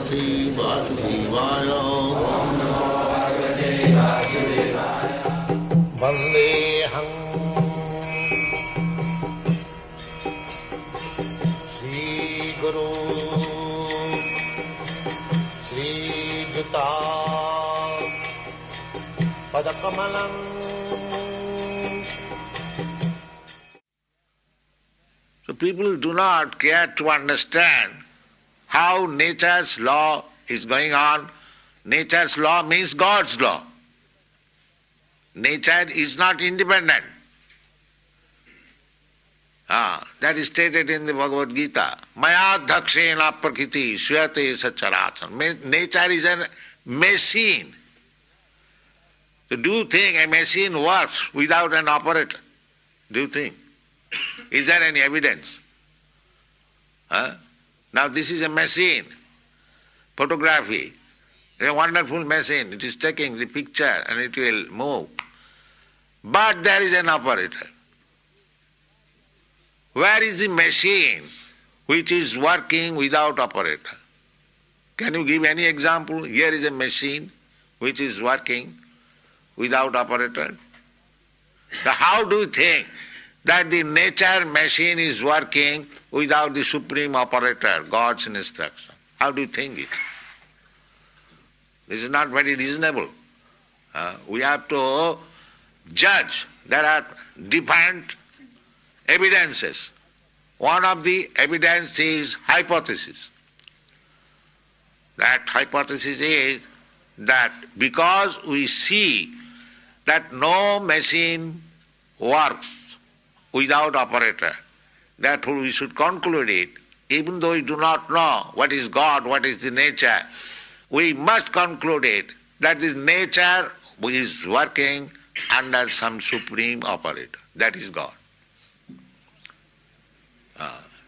Bhagavate Vasudevaya. Vandeham Shri Guru Shri Juta Padakamalam. So people do not care to understand how nature's law is going on. Nature's law means God's law. Nature is not independent. That is stated in the Bhagavad-gita. Maya dhakshena prakriti suyate sacharachan. Nature is a machine. So do you think a machine works without an operator? Do you think? Is there any evidence? Now this is a machine, photography. It's a wonderful machine. It is taking the picture and it will move. But there is an operator. Where is the machine which is working without operator? Can you give any example? Here is a machine which is working without operator. So how do you think that the nature machine is working without the supreme operator, God's instruction? How do you think it? This is not very reasonable. We have to judge. There are different evidences. One of the evidence is hypothesis. That hypothesis is that because we see that no machine works without operator, therefore we should conclude it, even though we do not know what is God, what is the nature, we must conclude it that the nature is working under some supreme operator, that is God.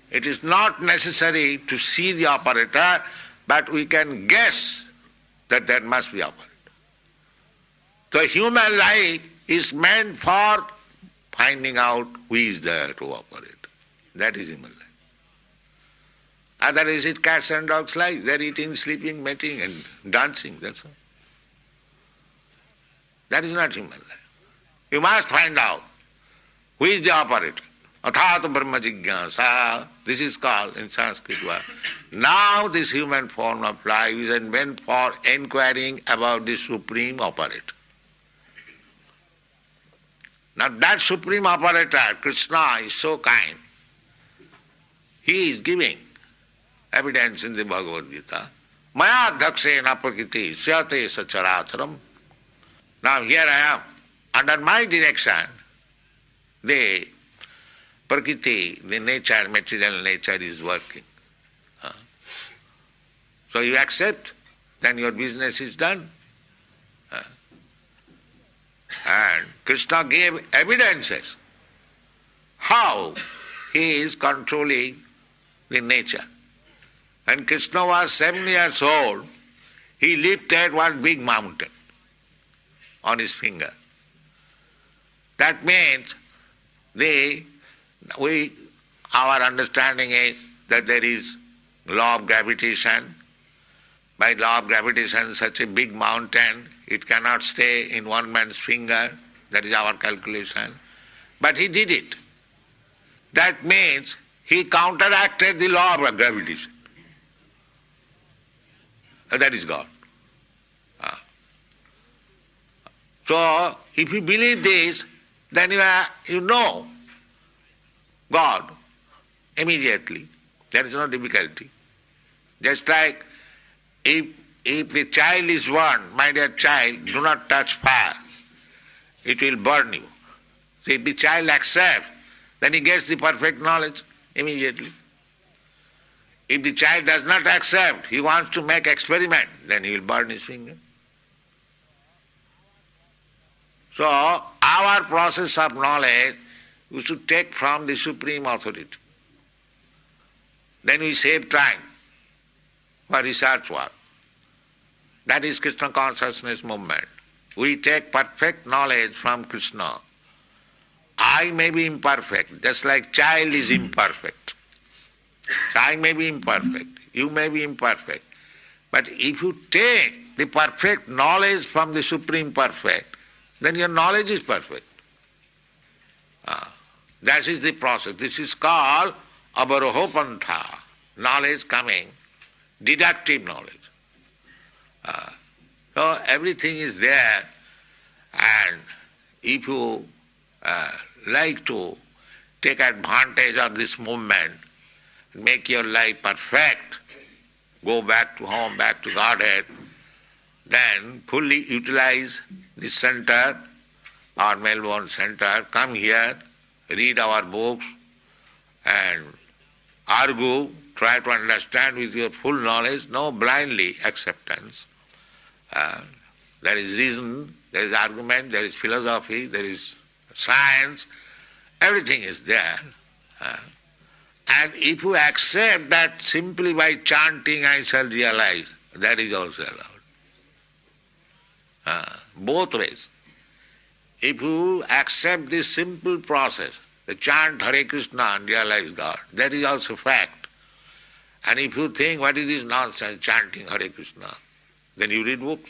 It is not necessary to see the operator, but we can guess that there must be operator. So human life is meant for finding out who is there to operate. That is human life. Otherwise it's cats and dogs' life. They are eating, sleeping, mating and dancing, that's all. That is not human life. You must find out who is the operator. Athata brahma jigyasa, this is called in Sanskrit word. Now this human form of life is meant for inquiring about the supreme operator. Now that supreme operator, Krishna, is so kind. He is giving evidence in the Bhagavad-gita. Maya dhakshena prakriti syate sacharacharam. Now here I am. Under my direction, the prakriti, the nature, material nature is working. So you accept, then your business is done. And Krishna gave evidences how he is controlling the nature. When Krishna was 7 years old, he lifted one big mountain on his finger. That means our understanding is that there is law of gravitation. By law of gravitation, such a big mountain, it cannot stay in one man's finger. That is our calculation. But he did it. That means he counteracted the law of gravitation. That is God. So, if you believe this, then you know God immediately. There is no difficulty. Just like if the child is warned, my dear child, do not touch fire, it will burn you. So if the child accepts, then he gets the perfect knowledge immediately. If the child does not accept, he wants to make experiment, then he will burn his finger. So our process of knowledge we should take from the supreme authority. Then we save time for research work. That is Krishna consciousness movement. We take perfect knowledge from Krishna. I may be imperfect, just like child is imperfect. I may be imperfect, you may be imperfect. But if you take the perfect knowledge from the Supreme Perfect, then your knowledge is perfect. That is the process. This is called avarohopantha, knowledge coming, deductive knowledge. So everything is there, and if you like to take advantage of this movement, make your life perfect, go back to home, back to Godhead, then fully utilize this center, our Melbourne center, come here, read our books and argue, try to understand with your full knowledge, no blindly acceptance. There is reason, there is argument, there is philosophy, there is science, everything is there. And if you accept that simply by chanting I shall realize, that is also allowed. Both ways. If you accept this simple process, the chant Hare Krishna and realize God, that is also fact. And if you think what is this nonsense chanting Hare Krishna, then you read books.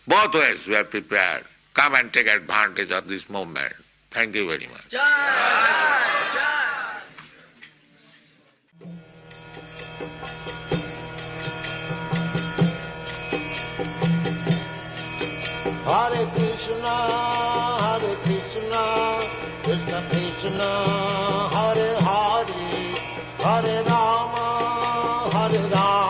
Both ways we are prepared. Come and take advantage of this movement. Thank you very much. Hare Krishna, Krishna Krishna, Hare Hare, Hare Rama, Hare Rama.